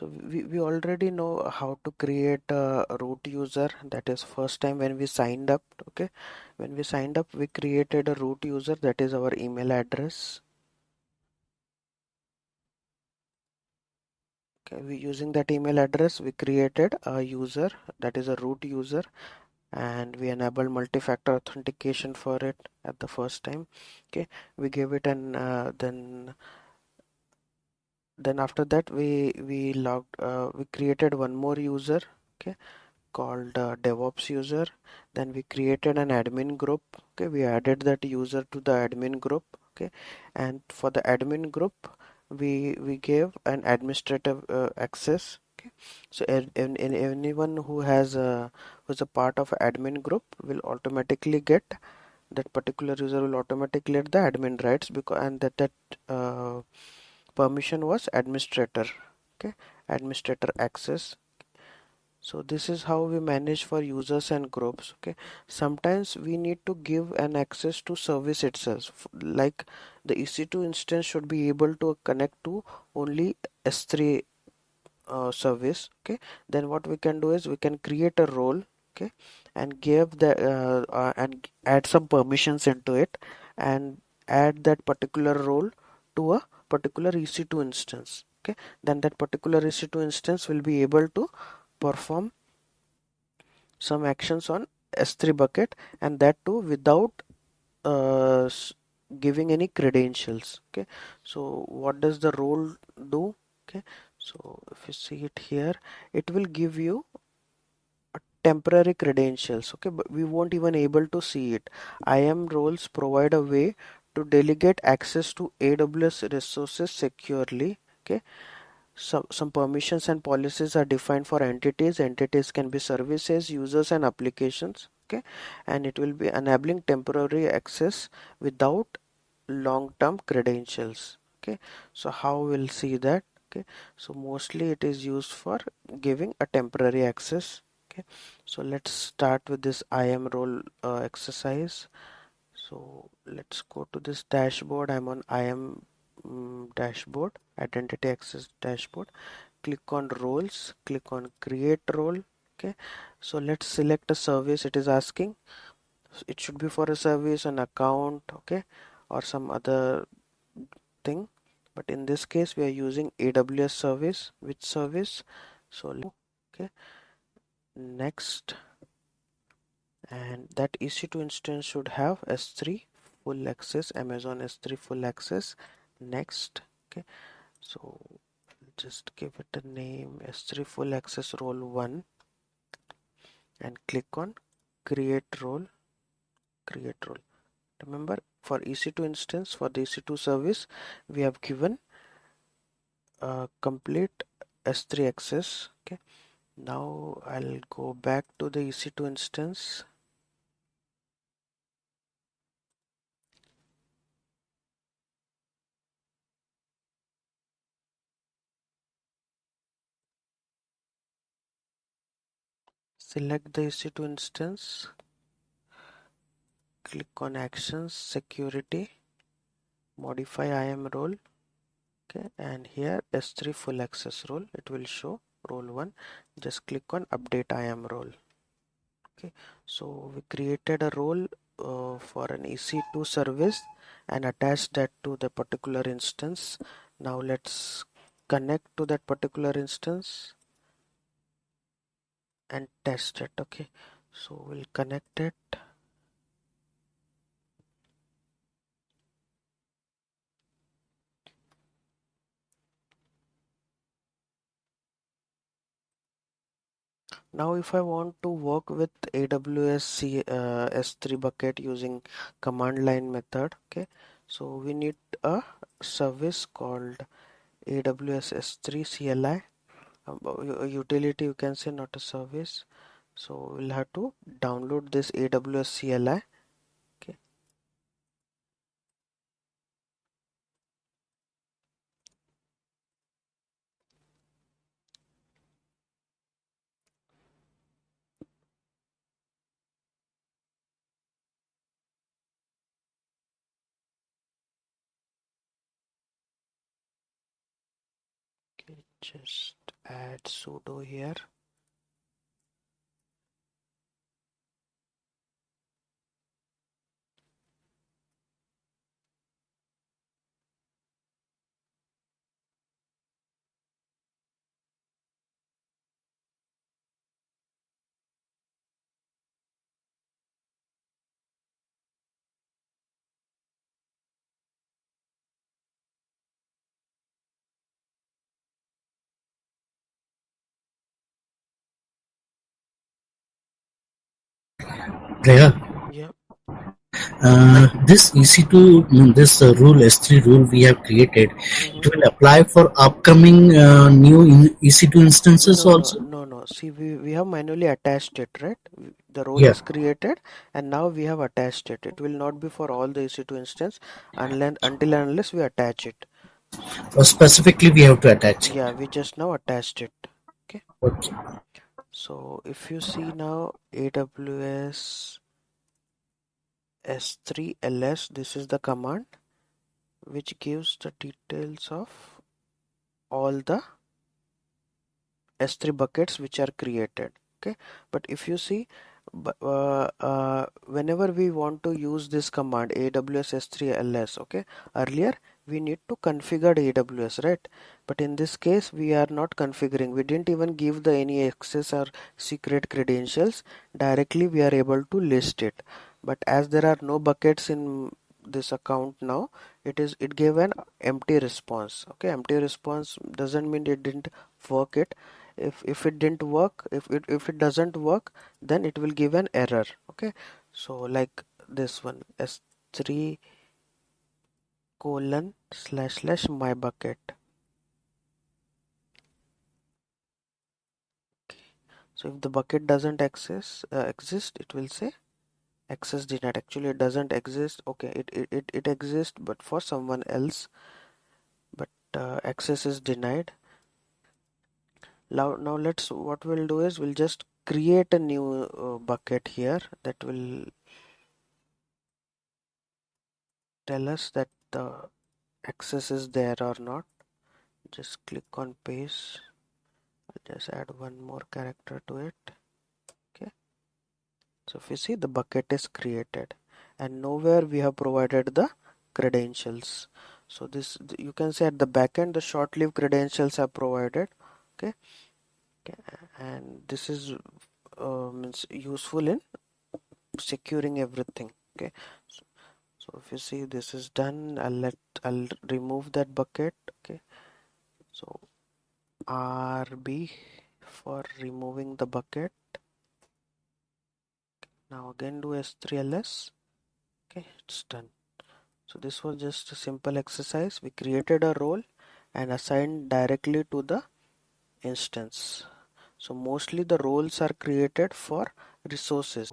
So we already know how to create a root user. That is first time when we signed up. Okay, when we signed up, we created a root user, that is our email address. Okay, we using that email address, we created a user, that is a root user, and we enable multi-factor authentication for it at the first time. Okay, we gave it an then after that we created one more user, okay, called DevOps user. Then we created an admin group. Okay, we added that user to the admin group. Okay, and for the admin group, we gave an administrative access. Okay, so anyone who's a part of admin group will automatically get that particular user will automatically get the admin rights, because and that permission was administrator. Okay, administrator access. So this is how we manage for users and groups. Okay, sometimes we need to give an access to service itself, like the EC2 instance should be able to connect to only S3 service. Okay, then what we can do is we can create a role. Okay, and give the and add some permissions into it, and add that particular role to a particular EC2 instance. Okay, then that particular EC2 instance will be able to perform some actions on S3 bucket, and that too without uh, giving any credentials. Okay, so what does the role do? Okay, so if you see it here, it will give you temporary credentials. Okay, but we won't even able to see it. IAM roles provide a way to delegate access to AWS resources securely. Okay, some permissions and policies are defined for entities. Entities can be services, users, and applications. Okay, and it will be enabling temporary access without long-term credentials. Okay, so how we'll see that? Okay, so mostly it is used for giving a temporary access. Okay, so let's start with this IAM role exercise. So let's go to this dashboard. I'm on IAM dashboard, identity access dashboard. Click on roles, click on create role. Okay, so let's select a service it is asking. It should be for a service, an account, okay, or some other thing, but in this case we are using AWS service. Which service? So okay, next, and that EC2 instance should have S3 full access, Amazon S3 full access. Next, okay, so just give it a name, S3 full access role 1, and click on create role. Remember, for EC2 instance, for the EC2 service, we have given complete S3 access. Okay, now I'll go back to the EC2 instance. Select the EC2 instance, click on actions, security, modify IAM role. Okay, and here S3 full access role, it will show role 1. Just click on update IAM role. Okay, so we created a role for an EC2 service and attached that to the particular instance. Now let's connect to that particular instance and test it. Okay, so we'll connect it. Now if I want to work with AWS S3 bucket using command line method, okay, so we need a service called AWS S3 CLI, a utility you can say, not a service. So we'll have to download this AWS CLI. Okay, Okay, just add sudo here. Prayer. Yeah. This EC2, this rule S3 rule we have created, it Mm-hmm. will apply for upcoming new EC2 instances also. No. See, we have manually attached it, right? The role Yeah. is created and now we have attached it. It will not be for all the EC2 instance until and unless we attach it. Or specifically, we have to attach it. Yeah, we just now attached it. Okay. Okay. So if you see now AWS S3 ls, this is the command which gives the details of all the S3 buckets which are created. Okay, but if you see, whenever we want to use this command AWS S3 ls, okay, earlier we need to configure AWS, right? But in this case we are not configuring. We didn't even give the any access or secret credentials. Directly we are able to list it. But as there are no buckets in this account now, it gave an empty response. Okay, empty response doesn't mean it didn't work it. If it didn't work, if it doesn't work, then it will give an error. Okay, so like this one, s3 colon slash slash my bucket. So if the bucket doesn't exist, it will say access denied. Actually it doesn't exist. Okay, it exists but for someone else, but access is denied. Now let's, what we'll do is we'll just create a new bucket here that will tell us that the access is there or not. Just click on paste. I'll just add one more character to it. Okay, so if you see, the bucket is created and nowhere we have provided the credentials. So this, you can say at the back end the short-lived credentials are provided. Okay, okay. And this is means useful in securing everything. Okay, so, so if you see, this is done. I'll remove that bucket. Okay, so RB for removing the bucket. Now again do S3ls. Okay, it's done. So this was just a simple exercise. We created a role and assigned directly to the instance. So mostly the roles are created for resources.